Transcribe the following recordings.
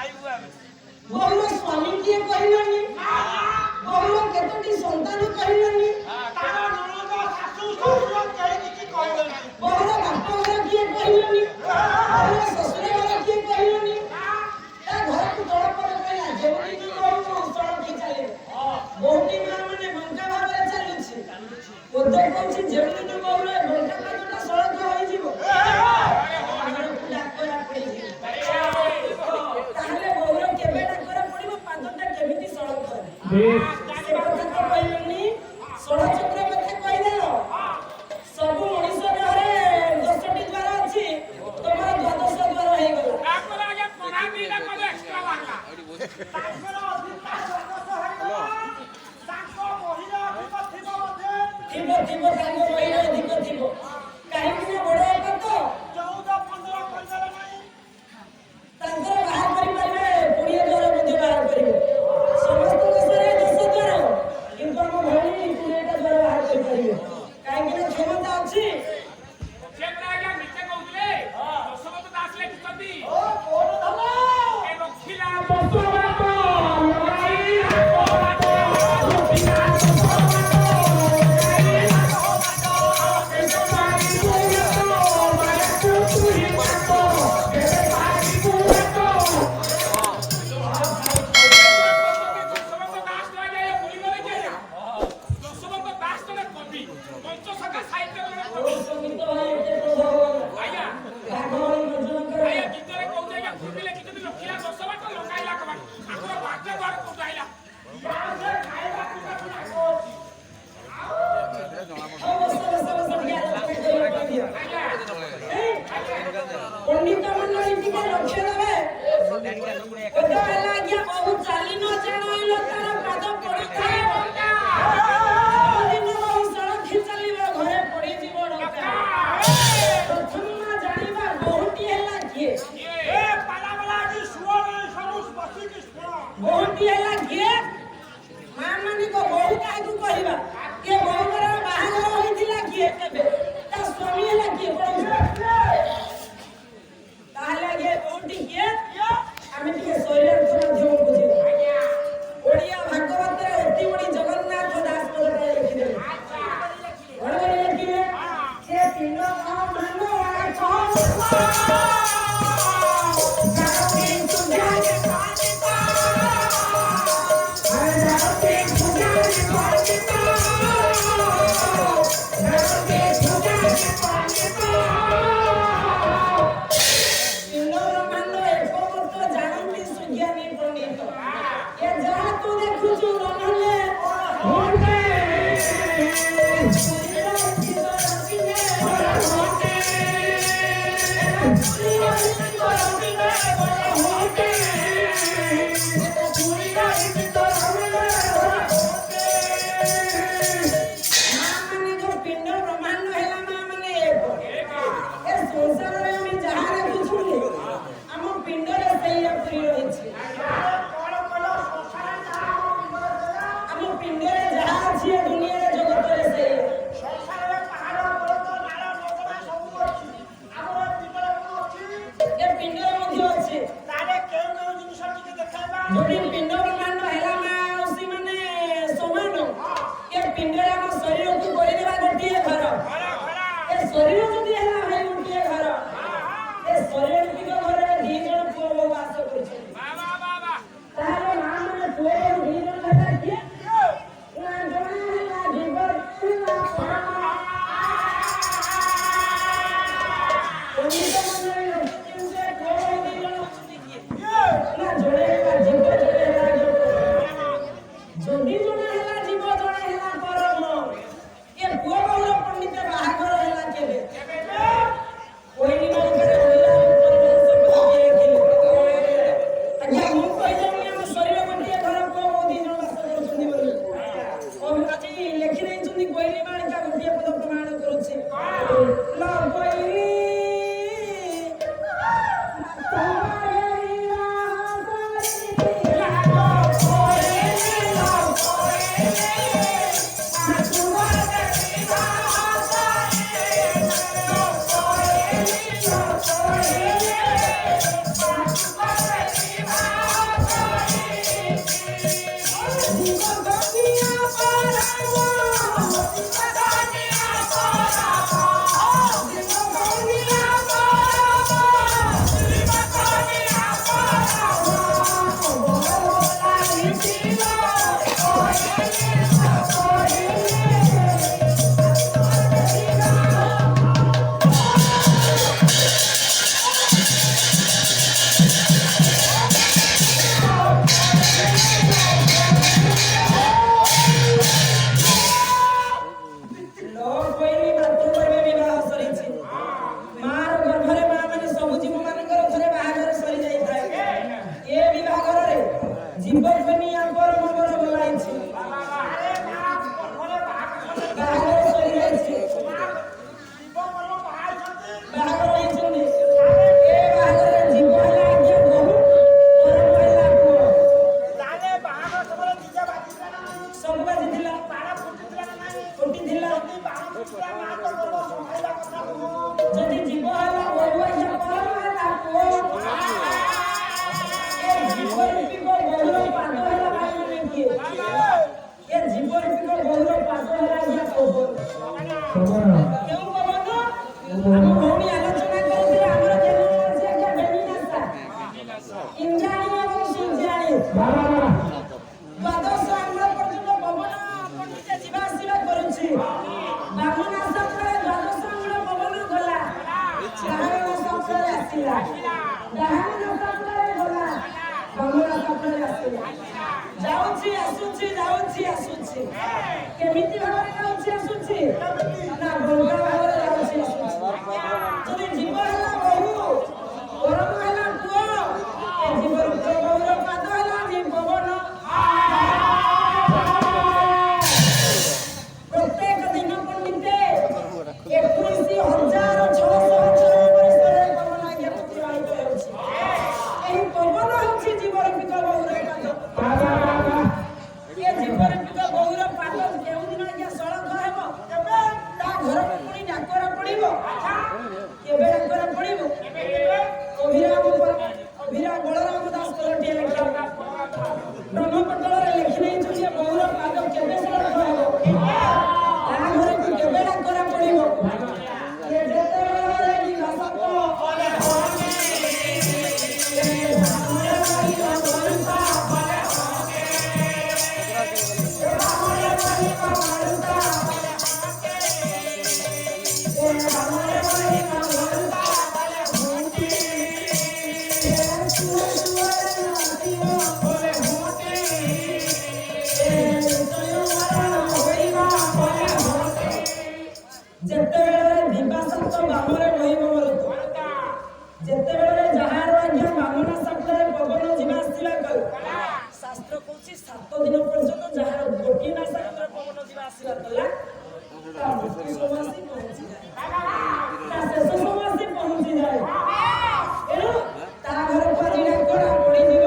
बहुर स्वामी किए कहलानी बहुर केतोटी संतान कहलानी बहुर बाप घर किए कहलानी बहुर ससुर घर किए कहलानी घर को तोड़ पर कहला जेवनी की बहु सड़क चले बहुटी मां माने भंका भाबरे चलुछि ओदे कहछि जेवनी की बहु भंका काटटा सड़क होई जीवो घर को डाकरा पड़ी ताहले बहुर केबे डाकरा पड़िबो पादटा केमिति सड़क करे से କଥା तो कहलनी षोड़ चक्र କଥା କହିଦେଲ ସବୁ ମଣିଷ ଘରେ 10ଟି ଦ୍ୱାର ଅଛି ତମର 12 ଦ୍ୱାର ହେଇଗଲା ତାଙ୍କର ଆଜ୍ଞା ପଢା ଦିଟା କଲେ ଏକ୍ସଟ୍ରା ବାହାରିଲା ତାଙ୍କର ଅଧିକା ସର୍ବସ ହେଇଗଲା ତାଙ୍କ ବହିରେ ଅଧିକ ଥିବ ଥିବ ତାଙ୍କ ବହିରେ ଅଧିକ ଥିବ କାହିଁକି ନା ବଡ଼ ଏକ ତ 14 15 କହିଦେଲେ ନାହିଁ ତାଙ୍କର ବାହାର କରିପାରିବେ 20 ଦ୍ୱାର ମଧ୍ୟ ବାହାର କରିବେ ସମସ୍ତଙ୍କ ସରେ 10 ଦ୍ୱାର କିନ୍ତୁ ଆମ ଭଳି 20ଟା ଦ୍ୱାର ବାହାର କରିପାରିବେ କାହିଁକି ନା କ୍ଷମତା ଅଛି ସେଟା ଆଜ୍ଞା ମିଛେ କହୁଥିଲେ ଦଶମତ ଦାସ ଲେଖିଛନ୍ତି ଓ କୋଣ ଧନ ଏ ରଖିଲା ବସୁବାଟ ଲଗାଇ पंडित मंडली टिके लक्ष्य देबे ओदा ହେଲା ଆଜ୍ଞା ବହୁ ଚାଲି ନ ଜାଣିଲ ତାର ପାଦ ପଡିଥାଏ ଦିନ ବହୁ ସଳଖି ଚାଲିବ ଘରେ ପଡି ଯିବ ଡକା ପ୍ରଥମ ଜାଣିବା ବହୁଟି ହେଲା କିଏ ଏ ପାଲା ପାଲା କି ସୁଅ ସବୁ ବସି କି ଶୁଣ ବହୁଟି ହେଲା କିଏ ମା ମାନେ को ବହୁ କାହାକୁ କହିବା କିଏ ବହୁଙ୍କର ବାହାଘର ହୋଇଥିଲା କିଏ କେବେ ତା ସ୍ୱାମୀ ହେଲା କିଏ ताहले आगे कोंटी किए आमे टिके शरीर माध्यम बुझिबो ओडिया भागवत रे अति बड़ी जगन्नाथ दास पद लिखि देले अच्छा लिखिले से पिंड मानो आ जोड़े জীবকনিয়া পরম বড় বলাইছে আরে বাপ ঘরে ভাগ করে বাহাগর চলে যাইছে জীব করব ভাই সত্যি বাহাগর হইছনি এ বাহাগর জীব হলা আজ্ঞা বহু পরম হলা পুଅ তাহলে বাহাগ সবরে নিজে বাজিছে না ସବୁ ବାଜିଥିଲା ବାଣ ଫୁଟିଥିଲା ନା ନାହିଁ ଫୁଟିଥିଲା ଯଦି ବାଣ ଫୁଟିଲା ମା ତ ଗର୍ବ ସମ୍ଭାଳିବା କଥା ନୁହଁ ଯଦି জীব ହେଲା ବହୁ ଆଜ୍ଞା ପରମ ହେଲା ପୁଅ ଏ জীব ରୂପୀ ବହୁର ପାଦ ହେଲା ଭାଇ ମାନେ କିଏ ଏ জীব ରୂପୀ ବହୁର ପାଦ ହେଲା ଆଜ୍ଞା ପବନ କେଉଁ ପବନ ଆମ ଭଉଣୀ ଆଲୋଚନା କରୁଥିଲେ ଆମର ଜନ୍ମ ଅଛି ଆଜ୍ଞା ବେନିନାସା ଇନ୍ଦ୍ରାଣୀ ଏବଂ ସୂର୍ଯ୍ୟାଣୀ ଦ୍ୱାଦଶ ଆଙ୍ଗୁଳ ପର୍ଯ୍ୟନ୍ତ ପବନ ପଣ୍ଡିତ ଯିବା ଆସିବା କରୁଛି ବାମନାସା ପରେ ଦ୍ୱାଦଶ ଆଙ୍ଗୁଳ ପବନ ଗଲା ଡାହାଣ ସଫଳରେ ଆସିଲା ଡାହାଣ ସଫଳରେ ଗଲା ବାମନାସା ପରେ ଆସିଲା ଯାଉଛି ଆସୁଛି ଯାଉଛି ଆସୁଛି କେମିତି ଭାବରେ ଯାଉଛି ଆସୁଛି ନା ବଙ୍କା ଭାବରେ ଯାଉଛି ଆସୁଛି ଯଦି ଜୀବ ହେଲା ବହୁ ପରମ ହେଲା ପୁଅ ଏ ଜୀବ ବହୁର ପାଦ ହେଲା ପବନ ପ୍ରତ୍ୟେକ ଦିନ ପଣ୍ଡିତେ 21,606 ବର୍ଷରେ ପବନ ଆଜ୍ଞା ଅତିବାହିତ ହେଉଛି ଏହି ପବନ ହେଉଛି ଜୀବରୂପିକ ବହୁର ପାଦ ଏ ଜୀବରୂପିକ ବହୁର ପାଦ କେଉଁଦିନ ଆଜ୍ଞା ସଳଖ ହେବ କେବେ ତା ଘରକୁ ପୁଣି ଡାକରା ପଡ଼ିବ କେବେ ଡାକରା ପଡ଼ିବ ଅଭିରାମ ବଳରାମ ଦାସ କଲଟିଏ ଲେଖିବା ବ୍ରହ୍ମପଟ୍ଟଳରେ ଲେଖି ନେଇଛୁ ଯେ ବହୁର ପାଦ କେବେ ସଳଖ ହେବ ତା ଘରକୁ କେବେ ଡାକରା ପଡ଼ିବ ଏ ଯେତେବେଳେ କି ଭାଷାକୁ ଯେତେବେଳେ ଦିବାସନ୍ତ ବାମରେ ରହିବ ବୋଲତ ଯେତେବେଳେ ଯାହାର ଆଜ୍ଞା ବାମନା ସାଙ୍ଗରେ ପବନ ଯିବା ଆସିବା କଲେ ଶାସ୍ତ୍ର କହୁଛି 7 ଦିନ ପର୍ଯ୍ୟନ୍ତ ଯାହାର ଗୋଟିଏ ନା ସାଙ୍ଗରେ ପବନ ଯିବା ଆସିବା କଲା ତା ସମାସୀ ପହଞ୍ଚିଯାଏ ତା ଶେଷ ସମାସୀ ପହଞ୍ଚିଯାଏ ଏଣୁ ତା ଘରକୁ ଆଜି ଡାକରା ପଡ଼ିଯିବ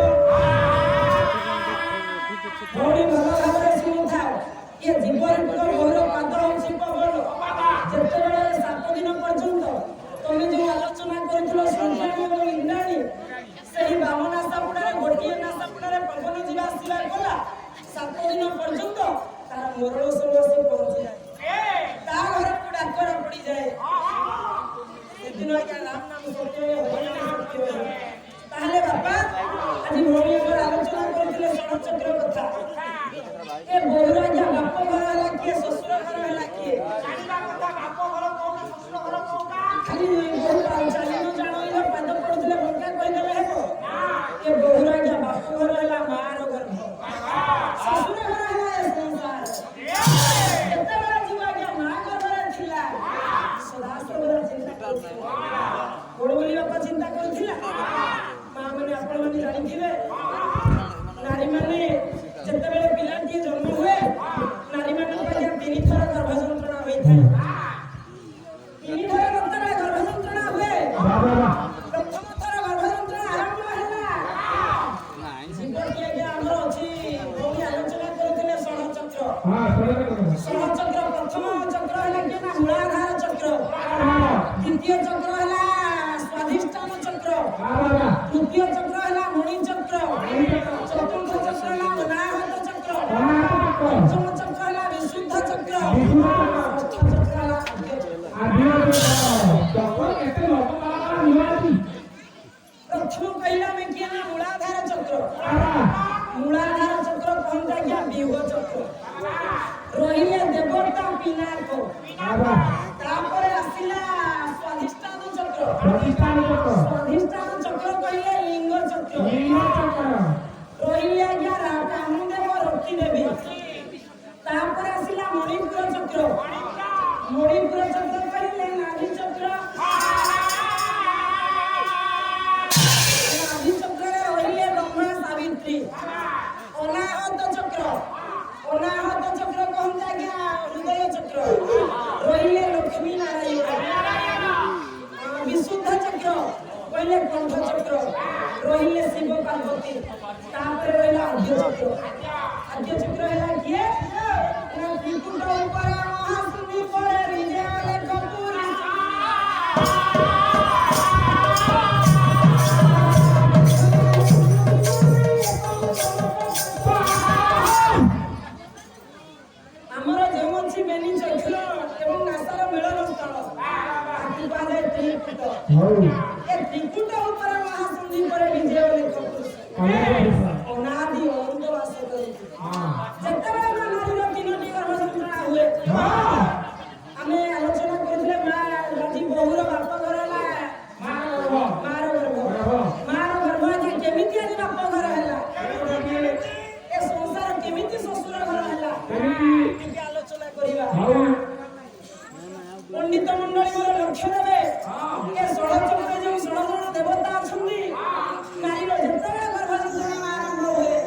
ଭଉଣୀ ଭଲ ଭାବରେ ଶୁଣୁଥାଅ ଇଏ ଜୀବରୂପିକ ବହୁର ପାଦ ହେଉଛି ପବନ ଯେତେବେଳେ 7 ଦିନ ପର୍ଯ୍ୟନ୍ତ ତମେ ଯୋଉ ଆଲୋଚନା କରିଥିଲ ସୂର୍ଯ୍ୟାଣୀ ଏବଂ ଇନ୍ଦ୍ରାଣୀ ସେହି ବାମନା ସାପୁଡ଼ାରେ ଗୋଟିଏ ନା ସାପୁଡ଼ାରେ ପବନ ଯିବା ଆସିବା କଲା 7 ଦିନ ପର୍ଯ୍ୟନ୍ତ ତାର ମରଣ ସମାସୀ ପହଞ୍ଚିଯାଏ ତା ଘରକୁ ଡାକରା ପଡ଼ିଯାଏ ସେଦିନ ଆଜ୍ଞା ରାମ ନାମ ସତ୍ୟ ହରି ନାମ ସତ୍ୟ ତାହେଲେ ବାପା ଆଜି ଭଉଣୀ ଆମର ଆଲୋଚନା କରିଥିଲେ ଷଡ଼ଚକ୍ର କଥା ଏ ବହୁର ଆଜ୍ଞା ବାପ ଘର ହେଲା କିଏ ଶ୍ୱଶୁର ଘର ହେଲା କିଏ ଜାଣିବା କଥା ବାପ ଘର କୋଉଟା ଶ୍ୱଶୁର ଘର କୋଉଟା ଖାଲି ଚାଲିନ ଜାଣିଲ ପାଦ ପଡୁଥିଲେ ବଙ୍କା କହିଦେଲେ ହେବ ଏ ବହୁର ଆଜ୍ଞା ବାପ ଘର ହେଲା ମାର ଗର୍ଭ ଶ୍ୱଶୁର ଘର ହେଲା ଏ ସଂସାର ଯେତେବେଳେ ଯିବ ଆଜ୍ଞା ମା ଗର୍ଭରେ ଥିଲା ସଦାସର୍ବଦା ଚିନ୍ତା କରୁଥିଲା ବଡ଼ ବୋଲି ବାପା ଚିନ୍ତା କରୁଥିଲା ମା ମାନେ ଆପଣମାନେ ଜାଣିଥିବେ ନାରୀମାନେ ଯେତେବେଳେ ପିଲାଟିଏ ଜନ୍ମ ହୁଏ ନାରୀମାନଙ୍କୁ ଆଜ୍ଞା 3 ଥର ଗର୍ଭ ଯନ୍ତ୍ରଣା ହୋଇଥାଏ 3 ଥର ଯେତେବେଳେ ଗର୍ଭ ଯନ୍ତ୍ରଣା ହୁଏ ପ୍ରଥମ ଥର ଗର୍ଭ ଯନ୍ତ୍ରଣା ଆରମ୍ଭ ହେଲା ଜୀବଟି ଆଜ୍ଞା ଆମର ଅଛି ଭଉଣୀ ଆଲୋଚନା କରୁଥିଲେ ଷଡ଼ଚକ୍ର ପ୍ରଥମ ଚକ୍ର ହେଲା କିଏ ନା ମୂଳାଧାର ଚକ୍ର ଦ୍ୱିତୀୟ ଚକ୍ର ହେଲା ସ୍ୱାଧିଷ୍ଠାନ ଚକ୍ର ତୃତୀୟ ଚକ୍ର ହେଲା ମଣି ଚକ୍ର ଚତୁର୍ଥ ଚକ୍ର ହେଲା ଅନାହତ ଚକ୍ର ପଞ୍ଚମ ଚକ୍ର ହେଲା ବିଶୁଦ୍ଧ ଚକ୍ର ଷଷ୍ଠ ଚକ୍ର ହେଲା ପ୍ରଥମ କହିଲା ଆମେ କିଏ ନା ମୂଳାଧାର ଚକ୍ର ମୂଳାଧାର ଚକ୍ର କହନ୍ତି ଆଜ୍ଞା ବିହୁଗ ଚକ୍ର ରହିଲେ ଦେବତା ପିନାକ ତାପରେ ଆସିଲା ସ୍ୱାଧିଷ୍ଠାନ ଚକ୍ର ସ୍ୱାଧିଷ୍ଠାନ ଚକ୍ର କହିଲେ ଲିଙ୍ଗ ଚକ୍ର ରହିଲେ ଆଜ୍ଞା କାମଦେବ ରତି ଦେବୀ ତାପରେ ଆସିଲା ମଣିପୁର ଚକ୍ର ମଣିପୁର ଚକ୍ର କହିଲେ ନାଭି ଚକ୍ର ନାଭି ଚକ୍ରରେ ରହିଲେ ବ୍ରହ୍ମା ସାବିତ୍ରୀ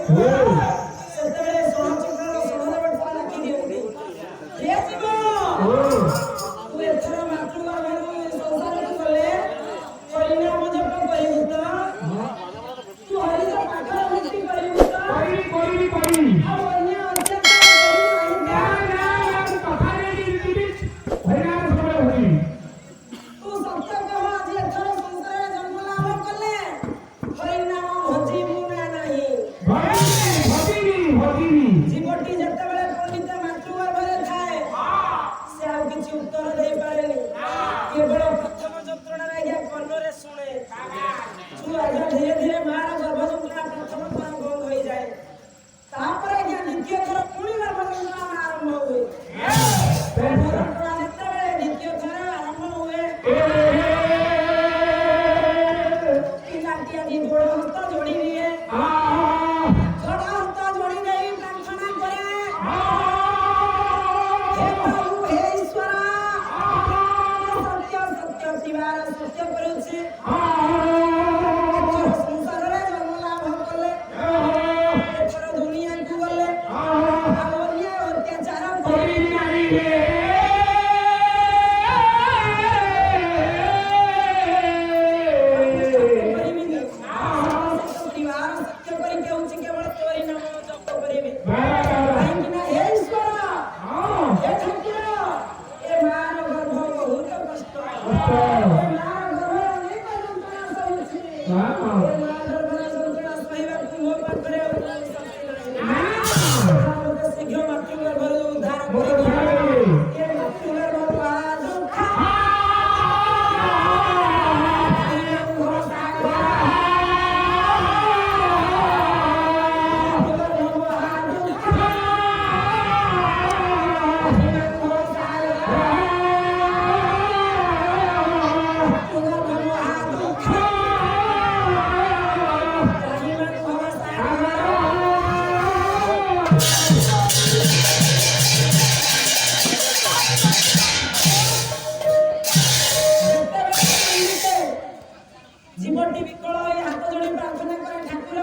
ସେତେବେଳେ ଷୋଳଚକ୍ରର ଷୋହଳ ବର୍ଷ ଡାକି ଦିଅନ୍ତି। ହେ ଶିବ, ତୁ ଏଥର ମାତୃଗର୍ଭରୁ ସଂସାରକୁ ଗଲେ ହରିନାମ ଜପ କରିବୁ ତ? ତୁ ହରିର ପାଖରେ ଭକ୍ତି କରିବୁ ତ? ଆଉ ଅନ୍ୟ ଅତ୍ୟାଚାର କରିବୁ ନାହିଁ ତ? ତୁ ସତ୍ୟ କହ, ଆଜି ଏଥର ସଂସାରରେ ଜନ୍ମ ଲାଭ କଲେ ହରିନାମ ଭଜିବୁ ନା ନାହିଁ? ଜୀବଟି ଯେତେବେଳେ ପଣ୍ଡିତ ମାତୃଗର୍ଭରେ ଥାଏ ସେ ଆଉ କିଛି ଉତ୍ତର ଦେଇପାରେନି, କେବଳ ପ୍ରଥମ ଯନ୍ତ୍ରଣାରେ ଆଜ୍ଞା କର୍ଣ୍ଣରେ ଶୁଣେ। ଆଜ୍ଞା ଧୀରେ ଧୀରେ ମାର ଗର୍ଭ ଯନ୍ତ୍ରଣା ପ୍ରଥମ ଥର ବନ୍ଦ ହୋଇଯାଏ। ତାପରେ ଆଜ୍ଞା ଦ୍ୱିତୀୟ ଥର ପୁଣି ଗର୍ଭ ଯନ୍ତ୍ରଣା ଆରମ୍ଭ ହୁଏ। ଗର୍ଭ ଯନ୍ତ୍ରଣା ଯେତେବେଳେ ଦ୍ୱିତୀୟ ଥର ଆରମ୍ଭ ହୁଏ, ପିଲାଟି ଆଜି ଗୋଡ଼ ହାତ ଯୋଡ଼ି ଦିଏ। ଗୋଡ଼ ହାତ ଯୋଡ଼ି ଦେଇ ପ୍ରାର୍ଥନା କରେ, ହେ ପ୍ରଭୁ, ହେ ଈଶ୍ୱର, ସତ୍ୟ ସତ୍ୟ ଶିବାର ସତ୍ୟ କରୁଛି। ଏଥର ସଂସାରରେ ଜନ୍ମ ଲାଭ କଲେ, ଏଥର ଦୁନିଆକୁ ଗଲେ ଆଉ ଅନ୍ୟ ଅତ୍ୟାଚାର କରିବି ନାହିଁ। କରିବିନି। ସମସ୍ତ ପରିବାର ସତ୍ୟ କରି କହୁଛି କେବଳ ତୋରି ନାମ ଜପ କରିବି। କାହିଁକି ନା ହେ ଈଶ୍ୱର, ହେ ଠାକୁର, ଏ ମାର ଗର୍ଭ ବହୁତ କଷ୍ଟ। ଏ ମାର ଗର୍ଭରେ ଅନେକ ଯନ୍ତ୍ରଣା ସହୁଛି। ଏ ମା ଗର୍ଭର ଯନ୍ତ୍ରଣା ସହିବାକୁ ମୋ ପାଖରେ ଆଉ କୌଣସି ଶକ୍ତି ନାହିଁ। ମୋତେ ଶୀଘ୍ର ମାତୃଗର୍ଭରୁ ଉଦ୍ଧାର କରିଦିଅ। ଏ ମାତୃଗର୍ଭ ଦୁଃଖ ଜୀବଟି ବିକଳ ହୋଇ ହାତ ଯୋଡ଼ି ପ୍ରାର୍ଥନା କରେ, ଠାକୁର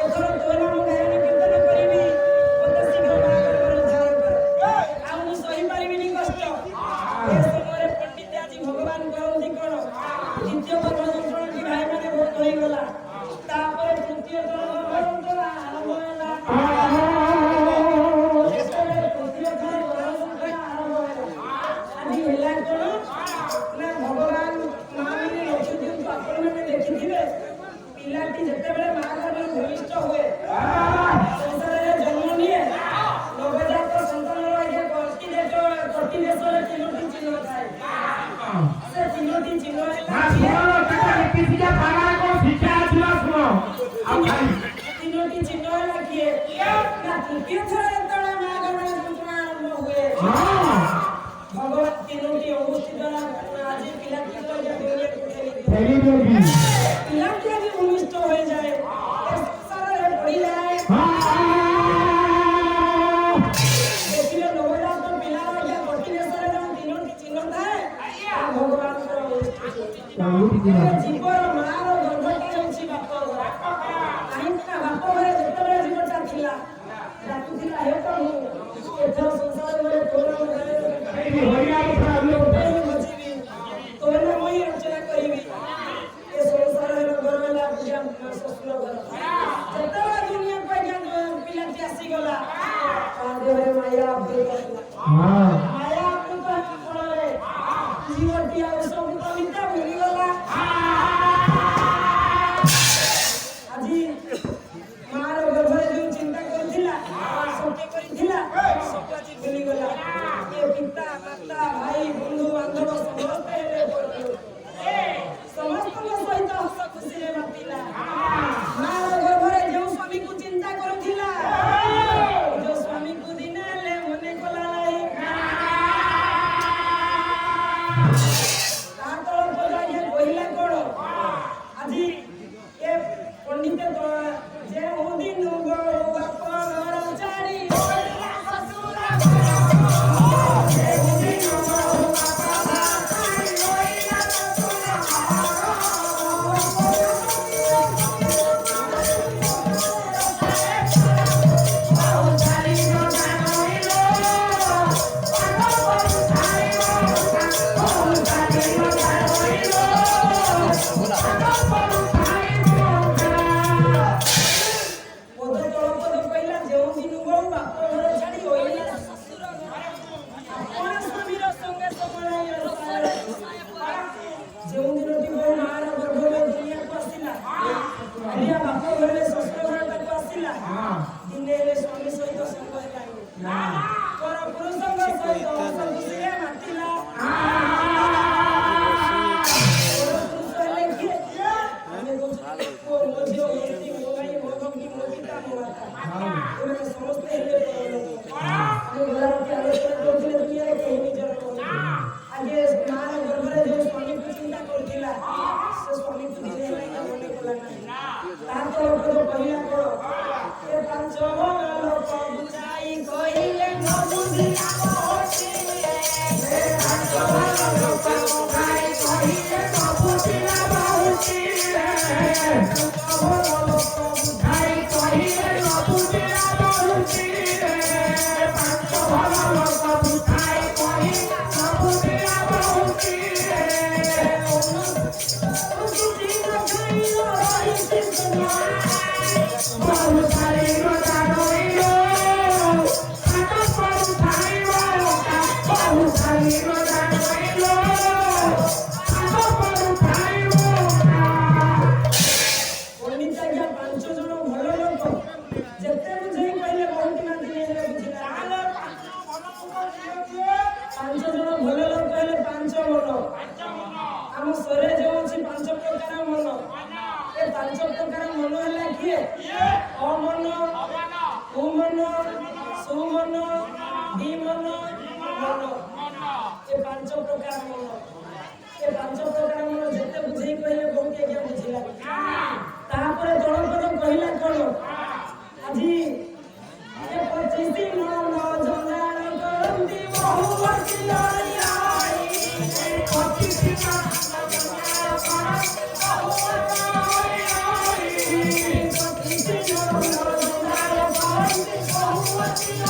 ଏଥର ତୋ ନାମ ଗାୟନ କୀର୍ତ୍ତନ କରିବି, ମୋତେ ଶୀଘ୍ର ମା ଗର୍ଭରୁ ଉଦ୍ଧାର କର, ଆଉ ମୁଁ ସହିପାରିବିନି କଷ୍ଟ। ଏ ସମୟରେ ପଣ୍ଡିତ ଆଜି ଭଗବାନ କରନ୍ତି କଣ, ଦ୍ୱିତୀୟ ଗର୍ଭ ଯନ୍ତ୍ରଣାଟି ଭାଇମାନେ ବନ୍ଦ ହୋଇଗଲା। ତାପରେ ତୃତୀୟ ଗର୍ଭ ଯନ୍ତ୍ରଣା ଆରମ୍ଭ ହେଲା। ଯେତେବେଳେ ତୃତୀୟ ଥର ଗର୍ଭ ଯନ୍ତ୍ରଣା ଆରମ୍ଭ ହେଲା, ଆଜି ହେଲା କଣ ନା ଭଗବାନ ମାମାନେ ରଖି ଦିଅନ୍ତୁ। ଆପଣମାନେ ଦେଖିଥିବେ, ପିଲାଟି ଯେତେବେଳେ ମା ଗର୍ଭରେ ଭୂମିଷ୍ଠ ହୁଏ, ସଂସାରରେ ଜନ୍ମ ନିଏ, ନବଜାତ ସନ୍ତାନର ଆଜ୍ଞା କଟି ଦେଶରେ ତିନୋଟି ଚିହ୍ନ ଥାଏ। ସେ ତିନୋଟି ଚିହ୍ନ ହେଲା ତିନୋଟି ଚିହ୍ନ ହେଲା କିଏ ନା ତୃତୀୟ ଥର ଯେତେବେଳେ ମା ଗର୍ଭରେ ଯନ୍ତ୍ରଣା ଆରମ୍ଭ ହୁଏ, ଭଗବାନ ତିନୋଟି ଅଙ୍ଗୁଷ୍ଠି ଦ୍ୱାରା ଆଜି ପିଲାଟି ଦୁନିଆକୁ ଠେଲି ଦିଅନ୍ତି। ପିଲାଟି ଆଜି ଭୂମିଷ୍ଠ ହୋଇଯାଏ, ଏ ସଂସାରରେ ପଡ଼ିଯାଏ। ଦେଖିଲେ ନବଜାତ ପିଲାର ଆଜ୍ଞା କଟି ଦେଶରେ ଯେଉଁ ତିନୋଟି ଚିହ୍ନ ଥାଏ, ଭଗବାନଙ୍କର ଜୀବର ମାର ଗର୍ଭଟି ହେଉଛି ବାପ ଘର। କାହିଁକି ନା ବାପ ଘରେ ଯେତେବେଳେ ଜୀବଟା ଥିଲା, ଡାକୁଥିଲା, ହେ ପ୍ରଭୁ, ଏଥର ସଂସାରରେ ତୋ ନାମ ଭଜିବି, ତୋ ନାମ ହିଁ ରଚନା କରିବି। ଏ ସଂସାର ଘର ହେଲା ପୂଜା ଶ୍ୱଶୁର ଘର। ଯେତେବେଳେ ଦୁନିଆକୁ ଆଜ୍ଞା ପିଲାଟି ଆସିଗଲା, ତା ଦେହରେ ମାୟା ଆବୃତ ହେଲା। ମାୟା ଆବୃତ ହେବା ଫଳରେ ଜୀବଟି ଆଉ ସବୁ କବିତା ଭୁଲିଗଲା। ଆଜି ମାର ଗର୍ଭରେ ଯୋଉ ଚିନ୍ତା କରୁଥିଲା, ସତ୍ୟ କରିଥିଲା, ସବୁ ଆଜି ଭୁଲିଗଲା। ଏ ପିତା, ମାତା, ଭାଇ, ବନ୍ଧୁ, ବାନ୍ଧବ ସମସ୍ତେ ହେଲେ ପରଲୋକ। ସମସ୍ତଙ୍କ ସହିତ ହସ ଖୁସିରେ ମାତିଲା। ମାର ଗର୍ଭରେ ଯୋଉ ସ୍ୱାମୀକୁ ଚିନ୍ତା କରୁଥିଲା, ଯୋଉ ସ୍ୱାମୀକୁ ଦିନେ ହେଲେ ମନେ କଲା ନାହିଁ, ତା ତଳ ଆଜ୍ଞା କହିଲା କଣ, ଆଜି ଏ ପଣ୍ଡିତ ଯେଉଁ ଦିନ ବାପ ଘର ଛାଡ଼ି ଦି ମନ ମନ ଏ ପାଞ୍ଚ ପ୍ରକାର ମନ ଏ ପାଞ୍ଚ ପ୍ରକାର ମନ ଯେତେ ବୁଝେଇ କହିଲେ ବହୁତ ଆଜ୍ଞା ବୁଝିଲା ତାପରେ ଦଳପଦ କହିଲା କଣ ଆଜି ଏ 25 ମନ ଜଞ୍ଜାଳ କରନ୍ତି ବହୁବର୍ଷୀ ଆଇ ଏ 25 ମନ ଜଞ୍ଜାଳ କରନ୍ତି ବହୁବର୍ଷୀ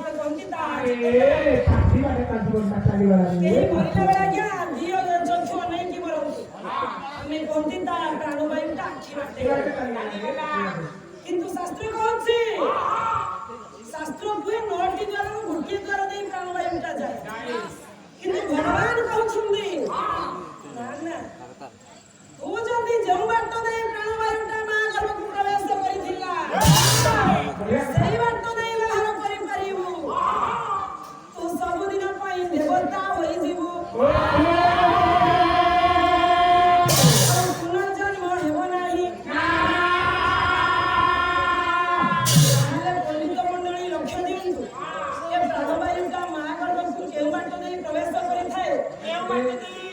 तो कहती ता ए काठी बाटे काठी बोलता चाली वाला केही मरिला बेला क्या दियो चक्षु नहीं की मरंती ଆମେ कहती ता प्राणवायुटा आखि बाटे किंतु शास्त्र कहछि शास्त्र हुए नौटी द्वारा घुटी द्वारा दे प्राणवायुटा जाए किंतु भगवान कहछुंदी ना ना तू जदी जेउ बाट दे प्राणवायुटा मा गर्भକୁ प्रवेश କରିଥିଲା ସେଇ बाट दे ବାହାର କରି परिबु तू सब दिन पई देवता होई जीवु पुनर्जन्म हेबो नाही ତାହେଲେ ପଣ୍ଡିତ ମଣ୍ଡଳୀ ଲକ୍ଷ୍ୟ ଦିଅନ୍ତୁ ଏ ପ୍ରାଣବାୟୁଟା ମା ଗର୍ଭକୁ କେଉଁ ବାଟ ଦେଇ ପ୍ରବେଶ କରିଥାଏ କେଉଁ ବାଟ ଦେଇ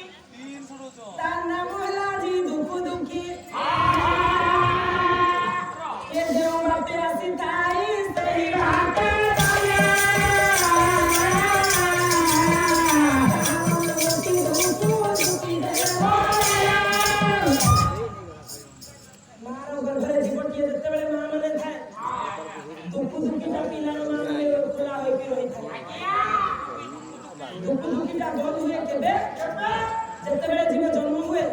ତା ନାମ ହେଲା ଜି ଦୁଃଖ ଦୁଃଖୀ ଏ ଯେଉଁ ବାଟେ ଆସିଥାଏ ସେହି ବାଟେ ମାର ଗର୍ଭରେ ଜୀବଟିଏ ଯେତେବେଳେ ମା ମାନେ ଥାଏ ଦୁଃଖ ଦୁଃଖୀଟା ପିଲାର ମା ମାନେ ଖୋଲା ହୋଇକି ରହିଥାଏ ଦୁଃଖ ଦୁଃଖୀଟା ବନ୍ଦ ହୁଏ କେବେ ଯେତେବେଳେ ଜୀବ ଜନ୍ମ ହୁଏ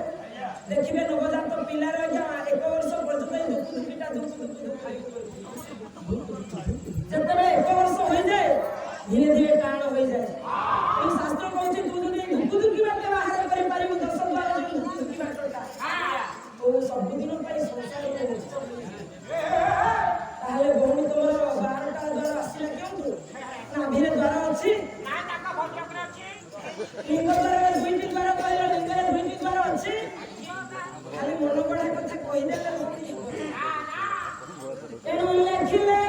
ଦେଖିବେ ନବଜାତ ପିଲାର ଆଜ୍ଞା 1 ବର୍ଷ ପର୍ଯ୍ୟନ୍ତ ଦୁଃଖ ଦୁଃଖୀଟା ଯେତେବେଳେ 1 ବର୍ଷ ହୋଇଯାଏ ଧୀରେ ଧୀରେ ଟାଣ ହୋଇଯାଏ এই শাস্ত্র কইছে তুই যদি দুঃখ দুঃখী বাটে বাহার করে পারিবু 10 দ্বারা যদি দুঃখ দুঃখী বাটটা তো ସବୁଦିନ ପାଇଁ ସଂସାରରେ ତାହେଲେ ଭଉଣୀ ତମର 12ଟା ଦ୍ୱାର ଆସିଲା କେଉଁଠୁ ନାଭିରେ ଦ୍ୱାର ଅଛି ନା ତାଙ୍କ ଭଦ୍ରକରେ ଅଛି ଲିଙ୍ଗ ଦ୍ୱାରରେ 2ଟି ଦ୍ୱାର କହିଲ ଲିଙ୍ଗରେ 2ଟି ଦ୍ୱାର ଅଛି ଖାଲି ମନ ପଢା କଥା କହିଦେଲେ ତେଣୁ ଲେଖିଲେ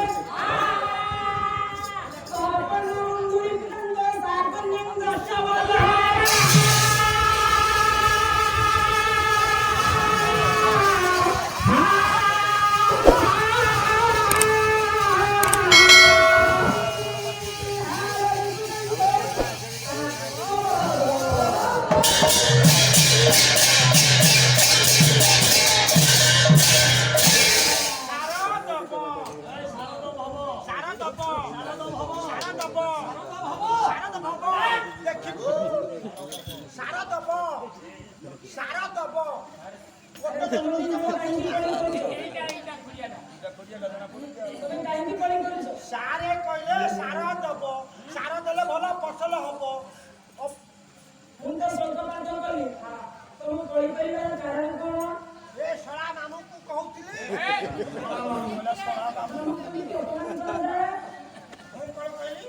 सारे कहले सारा दब सारा देले भलो फसल हबो ମୁଁ ତ ସଂକଳ୍ପ କଲି ତମ କଳି କରିବାର କାରଣ କଣ ए सळा मामू को कहउतिले ମୁଁ କଣ କହିଲି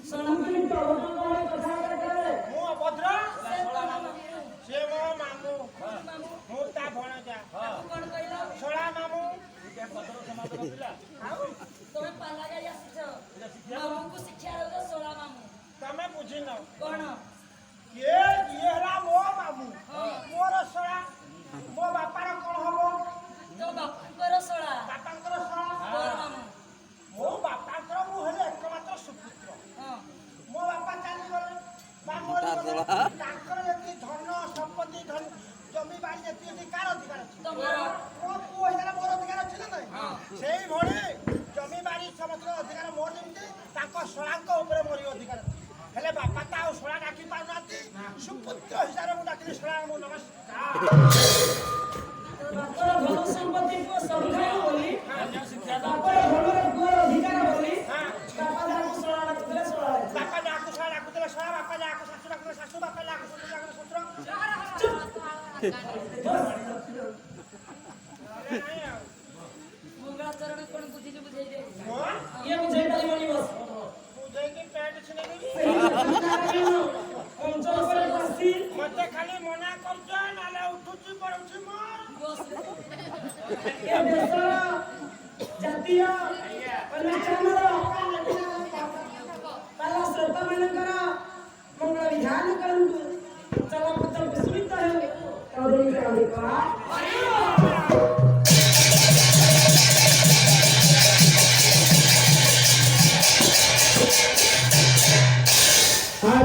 ସନାତନ ପ୍ରଭୁଙ୍କ କଥା କରେ ମୁଁ ଅଭଦ୍ର ସେ ମୋ ମାମୁ ମୁଁ ତା ଭଣଜା କଣ କହିଲ ସଳା ମାମୁ ତମେ ପାଲା ଗାଇ ଆସିଛ ମାମୁଙ୍କୁ ଶିକ୍ଷା ଦେଉଛ ଶୋଳା ମାମୁ ତମେ ବୁଝିନ କଣ କିଏ କିଏ ହେଲା ମୋ ମାମୁ ମୋର ସଳା ମୋ ବାପାର କଣ ହବ ତୋ ବାପାଙ୍କର ଶୋଳା ବାପାଙ୍କର ସଳା ତୋର ମାମୁ ମୋ ବାପାଙ୍କର ମୁଁ ହେଲେ ଏକମାତ୍ର ସୁପୁତ୍ର ମୋ ବାପା ଚାଲିଗଲେ ବା ମରିଗଲେ ତାଙ୍କର ଯେତିକି ଧନ ସମ୍ପତ୍ତି ଜମି ବାଡ଼ି ଯେତିକି କାର ଅଧିକାର ଅଛି ତମର ମୋ ପୁଅ ହେଇଗଲା ମୋର ଅଧିକାର ଅଛି ନା ନାହିଁ ସେଇଭଳି ଜମି ବାଡ଼ି ସମସ୍ତଙ୍କ ଅଧିକାର ମୋର ଯେମିତି ତାଙ୍କ ଶଳାଙ୍କ ଉପରେ ମୋର ଅଧିକାର ଅଛି ହେଲେ ବାପା ତ ଆଉ ଶଳା ଡାକି ପାରୁନାହାନ୍ତି ସୁପୁତ୍ର ହିସାବରେ ମୁଁ ଡାକିଲି ଶଳା ମୁଁ ନମସ୍କାର ବାପର ଧନ ସମ୍ପତ୍ତି ପୁଅ ସବୁ ଖାଇବ ବୋଲି ବାପର ଧନର ପୁଅର ଅଧିକାର ବୋଲି ବାପା ଯାହାକୁ ଶୋଳା ଡାକୁଥିଲେ ଶୋଳା ବାପା ଯାହାକୁ ଶଳା ଡାକୁଥିଲେ ଶଳା ବାପା ଯାହାକୁ ଶାଶୁ ଡାକୁଥିଲେ ଶାଶୁ ବାପା ଯାହାକୁ ଶ୍ୱଶୁର ଡାକୁଥିଲେ ଶ୍ୱଶୁର ମଙ୍ଗଳାଚରଣ କଣ ବୁଝିଛୁ ବୁଝେଇ ଦେ ମୁଁ ଇଏ ବୁଝେଇ ପାରିବନି ବସ ବୁଝେଇକି ପ୍ୟାଣ୍ଟ ଛିନେଇଦେବି ଅଞ୍ଚଳ ଉପରେ ବସି ମତେ ଖାଲି ମନା କରୁଛ ନହେଲେ ଉଠୁଛି ପଡୁଛି ମୋର ଏ ଦେଶର ଜାତୀୟ ଅନୁଷ୍ଠାନର ପାଲା ଶ୍ରୋତାମାନଙ୍କର ମଙ୍ଗଳ ବିଧାନ କରନ୍ତୁ ଚଳପତ୍ର ବିସ୍ମୃତ ହେଉ